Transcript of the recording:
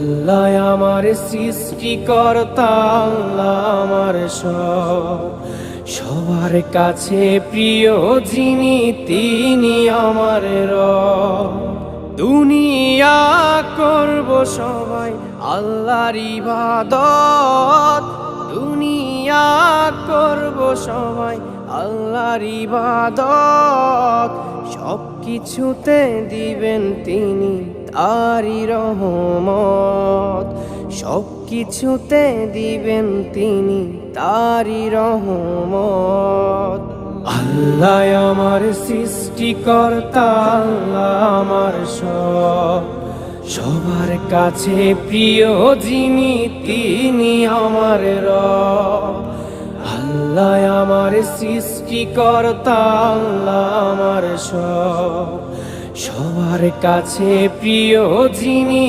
আল্লাহ আমার সৃষ্টিকর্তা, আল্লাহ আমার সবার কাছে প্রিয় যিনি তিনি আমার রব। দুনিয়া করব সবাই আল্লাহর ইবাদত, দুনিয়া করব সবাই আল্লাহর ইবাদত। সব কিছুতে দিবেন তিনি তারি রহমত, সব কিছুতে দিবেন তিনি তারি রহমত। আল্লাহ আমার সৃষ্টিকর্তা, আল্লাহ আমার সবার কাছে প্রিয় যিনি তিনি আমার রব। আল্লাহ আমার সৃষ্টিকর্তা, আল্লাহ আমার সবার কাছে প্রিয় যিনি